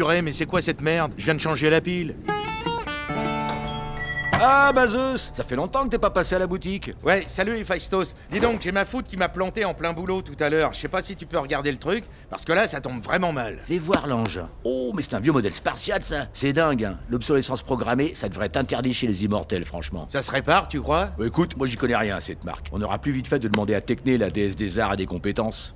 purée, mais c'est quoi cette merde? Je viens de changer la pile. Ah bah Zeus, ça fait longtemps que t'es pas passé à la boutique. Ouais, salut Héphaïstos. Dis donc, j'ai ma foot qui m'a planté en plein boulot tout à l'heure. Je sais pas si tu peux regarder le truc, parce que là, ça tombe vraiment mal. Fais voir l'engin. Oh, mais c'est un vieux modèle spartiate, ça. C'est dingue, hein. L'obsolescence programmée, ça devrait être interdit chez les immortels, franchement. Ça se répare, tu crois? Bah, écoute, moi j'y connais rien à cette marque. On aura plus vite fait de demander à Techné, la déesse des arts et des compétences.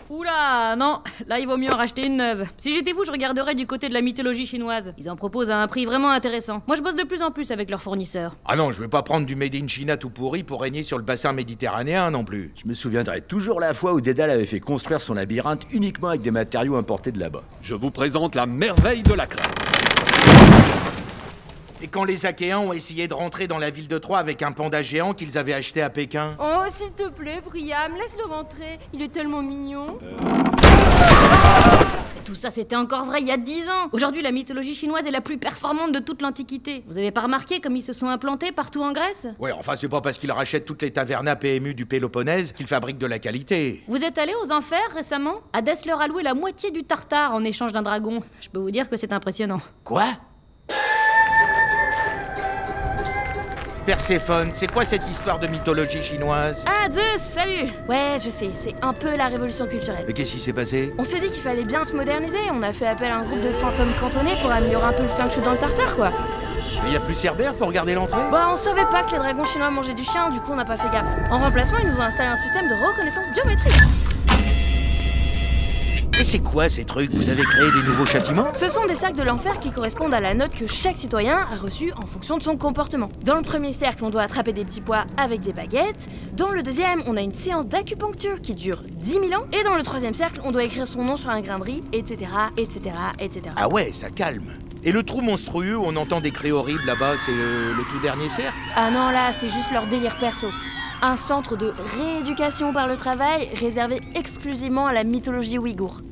Oula, non, là il vaut mieux en racheter une neuve. Si j'étais vous, je regarderais du côté de la mythologie chinoise. Ils en proposent à un prix vraiment intéressant. Moi je bosse de plus en plus avec leurs fournisseurs. Ah non, je vais pas prendre du Made in China tout pourri pour régner sur le bassin méditerranéen non plus. Je me souviendrai toujours la fois où Dédale avait fait construire son labyrinthe uniquement avec des matériaux importés de là-bas. Je vous présente la merveille de la Crète. Et quand les Achéens ont essayé de rentrer dans la ville de Troie avec un panda géant qu'ils avaient acheté à Pékin. Oh, s'il te plaît, Priam, laisse-le rentrer. Il est tellement mignon. Tout ça c'était encore vrai il y a 10 ans. Aujourd'hui la mythologie chinoise est la plus performante de toute l'Antiquité. Vous avez pas remarqué comme ils se sont implantés partout en Grèce? Ouais, enfin c'est pas parce qu'ils rachètent toutes les tavernas PMU du Péloponnèse qu'ils fabriquent de la qualité. Vous êtes allé aux enfers récemment? Hadès leur a loué la moitié du Tartare en échange d'un dragon. Je peux vous dire que c'est impressionnant. Quoi? Perséphone, c'est quoi cette histoire de mythologie chinoise? Ah, Zeus, salut. Ouais, je sais, c'est un peu la révolution culturelle. Mais qu'est-ce qui s'est passé? On s'est dit qu'il fallait bien se moderniser. On a fait appel à un groupe de fantômes cantonnés pour améliorer un peu le feng shui dans le Tartare, quoi. Mais y a plus Cerbère pour garder l'entrée? Bah, on savait pas que les dragons chinois mangeaient du chien, du coup on n'a pas fait gaffe. En remplacement, ils nous ont installé un système de reconnaissance biométrique. Et c'est quoi ces trucs? Vous avez créé des nouveaux châtiments? Ce sont des cercles de l'enfer qui correspondent à la note que chaque citoyen a reçue en fonction de son comportement. Dans le premier cercle, on doit attraper des petits pois avec des baguettes. Dans le deuxième, on a une séance d'acupuncture qui dure 10 000 ans. Et dans le troisième cercle, on doit écrire son nom sur un grain de riz, etc., etc., etc. Ah ouais, ça calme. Et le trou monstrueux où on entend des cris horribles là-bas, c'est le tout dernier cercle? Ah non, là, c'est juste leur délire perso. Un centre de rééducation par le travail réservé exclusivement à la mythologie ouïghour.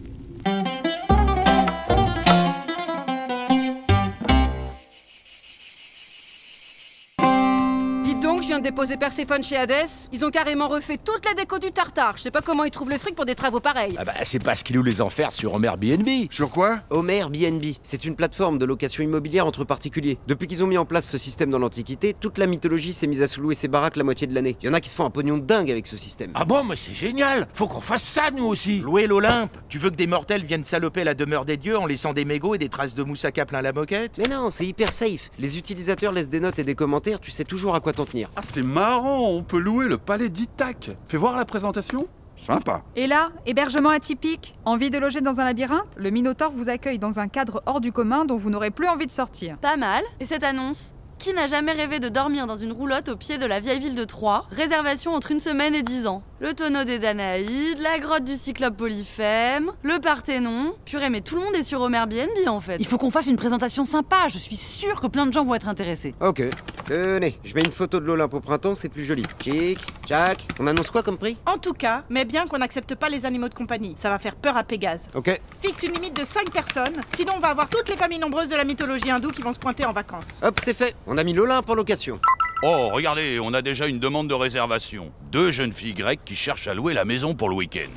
Donc, je viens de déposer Perséphone chez Hadès. Ils ont carrément refait toute la déco du Tartare. Je sais pas comment ils trouvent le fric pour des travaux pareils. Ah bah c'est parce qu'il loue les enfers sur Homer Airbnb. Sur quoi? Homer BNB, c'est une plateforme de location immobilière entre particuliers. Depuis qu'ils ont mis en place ce système dans l'Antiquité, toute la mythologie s'est mise à se louer ses baraques la moitié de l'année. Il y en a qui se font un pognon de dingue avec ce système. Ah bon, mais c'est génial. Faut qu'on fasse ça nous aussi. Louer l'Olympe? Tu veux que des mortels viennent saloper la demeure des dieux en laissant des mégots et des traces de moussaka plein la moquette? Mais non, c'est hyper safe. Les utilisateurs laissent des notes et des commentaires, tu sais toujours à quoi t'en tenir. Ah, c'est marrant, on peut louer le palais d'Ithaque. Fais voir la présentation. Sympa. Et là, hébergement atypique. Envie de loger dans un labyrinthe? Le Minotaure vous accueille dans un cadre hors du commun dont vous n'aurez plus envie de sortir. Pas mal. Et cette annonce? Qui n'a jamais rêvé de dormir dans une roulotte au pied de la vieille ville de Troie? Réservation entre 1 semaine et 10 ans. Le tonneau des Danaïdes, la grotte du Cyclope Polyphème, le Parthénon. Purée, mais tout le monde est sur Homer Airbnb en fait. Il faut qu'on fasse une présentation sympa. Je suis sûre que plein de gens vont être intéressés. Ok, tenez, je mets une photo de l'Olympe au printemps, c'est plus joli. Chic, tchac, on annonce quoi comme prix? En tout cas, mais bien qu'on n'accepte pas les animaux de compagnie. Ça va faire peur à Pégase. Ok. Fixe une limite de 5 personnes, sinon on va avoir toutes les familles nombreuses de la mythologie hindoue qui vont se pointer en vacances. Hop, c'est fait, on a mis l'Olympe en location. Oh, regardez, on a déjà une demande de réservation. 2 jeunes filles grecques qui cherchent à louer la maison pour le week-end.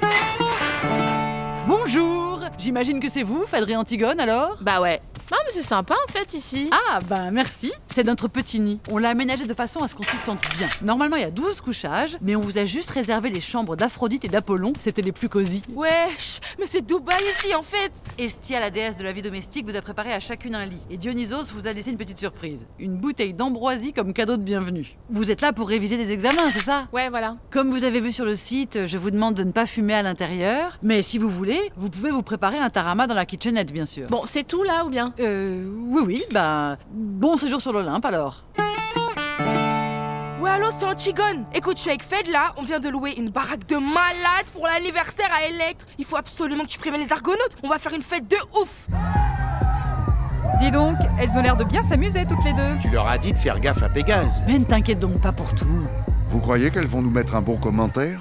Bonjour. J'imagine que c'est vous, Fadri Antigone, alors? Bah ouais. Non mais c'est sympa en fait ici. Ah, bah merci. C'est notre petit nid. On l'a aménagé de façon à ce qu'on s'y sente bien. Normalement, il y a 12 couchages, mais on vous a juste réservé les chambres d'Aphrodite et d'Apollon. C'était les plus cosy. Wesh, mais c'est Dubaï ici en fait. Estia, la déesse de la vie domestique, vous a préparé à chacune un lit. Et Dionysos vous a laissé une petite surprise. Une bouteille d'ambroisie comme cadeau de bienvenue. Vous êtes là pour réviser les examens, c'est ça? Ouais, voilà. Comme vous avez vu sur le site, je vous demande de ne pas fumer à l'intérieur. Mais si vous voulez, vous pouvez vous préparer un tarama dans la kitchenette, bien sûr. Bon, c'est tout là ou bien? Oui, bah... Bon séjour sur l'Olympe, alors. Ouais, allô, c'est Antigone. Écoute, je suis avec Fed là, on vient de louer une baraque de malade pour l'anniversaire à Electre. Il faut absolument que tu préviennes les Argonautes, on va faire une fête de ouf. Dis donc, elles ont l'air de bien s'amuser toutes les deux. Tu leur as dit de faire gaffe à Pégase. Mais ne t'inquiète donc pas pour tout. Vous croyez qu'elles vont nous mettre un bon commentaire?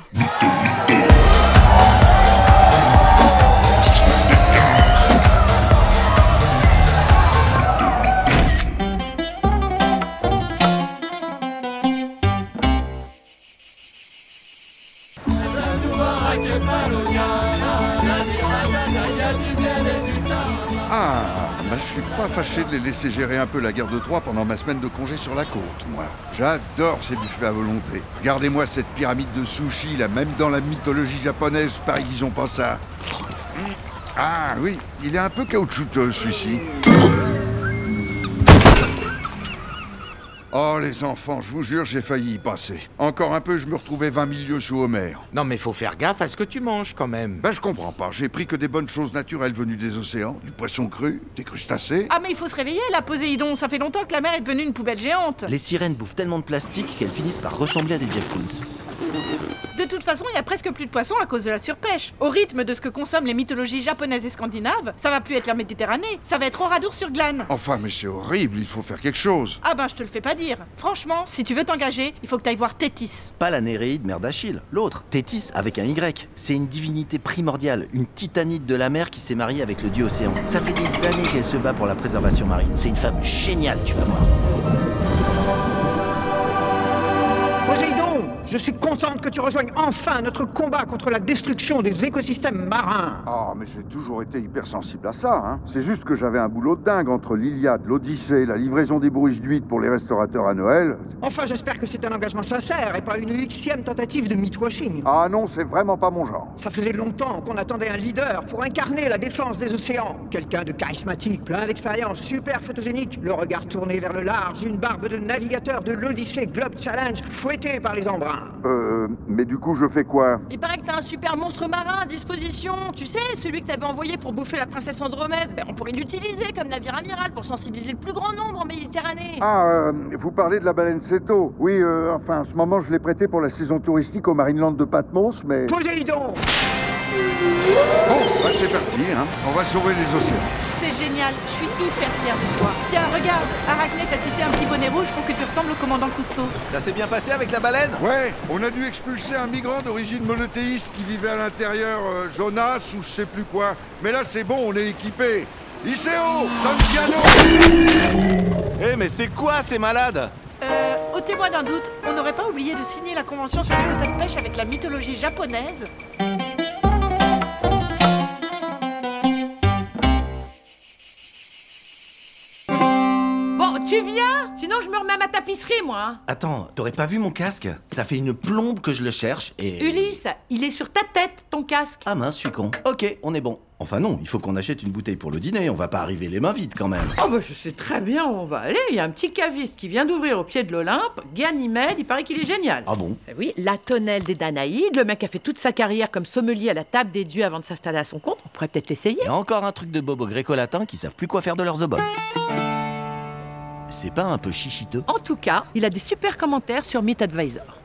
Kefalonia, la Ah, bah je suis pas fâché de les laisser gérer un peu la guerre de Troie pendant ma semaine de congé sur la côte, moi. J'adore ces buffets à volonté. Regardez-moi cette pyramide de sushi, là, même dans la mythologie japonaise, pareil qu'ils ont pas ça. Ah oui, il est un peu caoutchouteux, celui-ci. Oh, les enfants, je vous jure, j'ai failli y passer. Encore un peu, je me retrouvais 20 000 lieues sous Homer. Non mais faut faire gaffe à ce que tu manges quand même. Ben, je comprends pas. J'ai pris que des bonnes choses naturelles venues des océans, du poisson cru, des crustacés. Ah mais il faut se réveiller là, Poséidon. Ça fait longtemps que la mer est devenue une poubelle géante. Les sirènes bouffent tellement de plastique qu'elles finissent par ressembler à des Jeff Koons. De toute façon, il y a presque plus de poissons à cause de la surpêche. Au rythme de ce que consomment les mythologies japonaises et scandinaves, ça va plus être la Méditerranée, ça va être Oradour sur Glane. Enfin, mais c'est horrible, il faut faire quelque chose. Ah ben, je te le fais pas dire. Franchement, si tu veux t'engager, il faut que t'ailles voir Tétis. Pas la Néréide, mère d'Achille, l'autre, Tétis avec un Y. C'est une divinité primordiale, une titanide de la mer qui s'est mariée avec le dieu océan. Ça fait des années qu'elle se bat pour la préservation marine. C'est une femme géniale, tu vas voir. Poséidon, je suis contente que tu rejoignes enfin notre combat contre la destruction des écosystèmes marins. Oh, mais j'ai toujours été hypersensible à ça, hein. C'est juste que j'avais un boulot de dingue entre l'Iliade, l'Odyssée, la livraison des bourriches d'huîtres pour les restaurateurs à Noël. Enfin, j'espère que c'est un engagement sincère et pas une X-ième tentative de meatwashing. Ah non, c'est vraiment pas mon genre. Ça faisait longtemps qu'on attendait un leader pour incarner la défense des océans. Quelqu'un de charismatique, plein d'expérience, super photogénique, le regard tourné vers le large, une barbe de navigateur de l'Odyssée Globe Challenge, fouetté par les embruns. Mais du coup, je fais quoi? Il paraît que t'as un super monstre marin à disposition. Tu sais, celui que t'avais envoyé pour bouffer la princesse Andromède. Ben, on pourrait l'utiliser comme navire amiral pour sensibiliser le plus grand nombre en Méditerranée. Ah, vous parlez de la baleine Céto? Oui, enfin, en ce moment, je l'ai prêté pour la saison touristique au Marineland de Patmos, mais... Poséidon! Bon, bah c'est parti, hein. On va sauver les océans. C'est génial, je suis hyper fière de toi. Tiens, regarde, Arachné t'a tissé un petit bonnet rouge pour que tu ressembles au commandant Cousteau. Ça s'est bien passé avec la baleine? Ouais, on a dû expulser un migrant d'origine monothéiste qui vivait à l'intérieur, Jonas ou je sais plus quoi. Mais là, c'est bon, on est équipé. Iseo, Santiano. Eh, mais c'est quoi ces malades? Au témoin d'un doute, on n'aurait pas oublié de signer la convention sur les quotas de pêche avec la mythologie japonaise? Bon, tu viens? Sinon, je me remets à ma tapisserie, moi. Attends, t'aurais pas vu mon casque? Ça fait une plombe que je le cherche et... Ulysse, il est sur ta tête, ton casque. Ah mince, je suis con. Ok, on est bon. Enfin non, il faut qu'on achète une bouteille pour le dîner, on va pas arriver les mains vides quand même. Oh bah je sais très bien où on va aller, il y a un petit caviste qui vient d'ouvrir au pied de l'Olympe, Ganymède, il paraît qu'il est génial. Ah bon? Oui, la tonnelle des Danaïdes, le mec a fait toute sa carrière comme sommelier à la table des dieux avant de s'installer à son compte, on pourrait peut-être l'essayer. Il y a encore un truc de bobo gréco-latin qui savent plus quoi faire de leurs oboles. C'est pas un peu chichiteux? En tout cas, il a des super commentaires sur MeetAdvisor.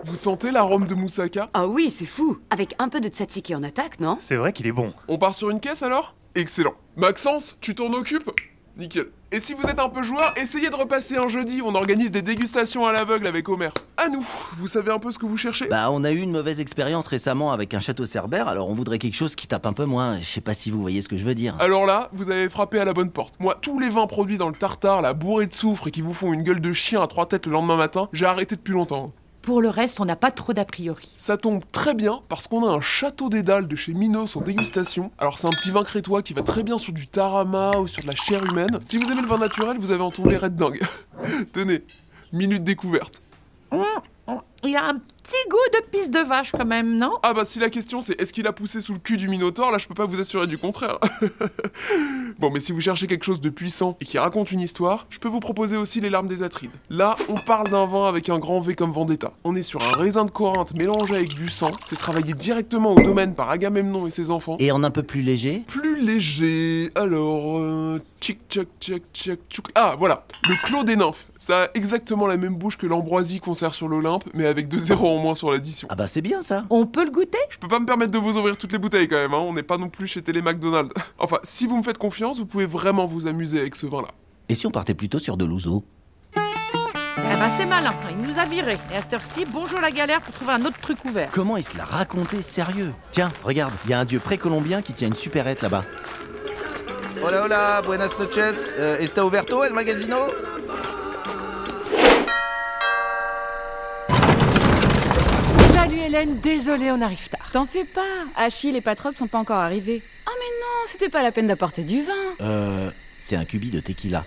Vous sentez l'arôme de moussaka? Ah oui, c'est fou. Avec un peu de tzatziki en attaque, non? C'est vrai qu'il est bon. On part sur une caisse alors? Excellent. Maxence, tu t'en occupes? Nickel. Et si vous êtes un peu joueur, essayez de repasser un jeudi, on organise des dégustations à l'aveugle avec Homer. À nous, vous savez un peu ce que vous cherchez? Bah on a eu une mauvaise expérience récemment avec un château cerbère, alors on voudrait quelque chose qui tape un peu moins, je sais pas si vous voyez ce que je veux dire. Alors là, vous avez frappé à la bonne porte. Moi, tous les vins produits dans le tartare, la bourrée de soufre et qui vous font une gueule de chien à 3 têtes le lendemain matin, j'ai arrêté depuis longtemps. Pour le reste, on n'a pas trop d'a priori. Ça tombe très bien parce qu'on a un château d'Édale de chez Minos en dégustation. Alors c'est un petit vin crétois qui va très bien sur du tarama ou sur de la chair humaine. Si vous aimez le vin naturel, vous avez entendu Red Dingue. Tenez, minute découverte. Il y a un petit goût de pisse de vache quand même, non? Ah bah si la question c'est est-ce qu'il a poussé sous le cul du Minotaure, là je peux pas vous assurer du contraire. Bon mais si vous cherchez quelque chose de puissant et qui raconte une histoire, je peux vous proposer aussi les larmes des Atrides. Là on parle d'un vin avec un grand V comme Vendetta. On est sur un raisin de Corinthe mélangé avec du sang, c'est travaillé directement au domaine par Agamemnon et ses enfants. Et en un peu plus léger? Plus léger, alors... Tchic tchac tchac tchac tchouk. Ah voilà, le Clos des Nymphes. Ça a exactement la même bouche que l'ambroisie qu'on sert sur l'Olympe, mais avec 2 zéros en moins sur l'addition. Ah bah c'est bien ça. On peut le goûter? Je peux pas me permettre de vous ouvrir toutes les bouteilles quand même, hein. On n'est pas non plus chez Télé McDonald's. Enfin, si vous me faites confiance, vous pouvez vraiment vous amuser avec ce vin-là. Et si on partait plutôt sur de l'ouzo? Eh ben c'est malin, il nous a virés. Et à cette heure-ci, bonjour la galère pour trouver un autre truc ouvert. Comment il se l'a raconté, sérieux? Tiens, regarde, il y a un dieu précolombien qui tient une supérette là-bas. Hola hola, buenas noches. ¿Está ouvierto el magazino? Salut Hélène, désolé, on arrive tard. T'en fais pas, Achille et Patrocle sont pas encore arrivés. Oh mais non, c'était pas la peine d'apporter du vin. C'est un cubi de tequila.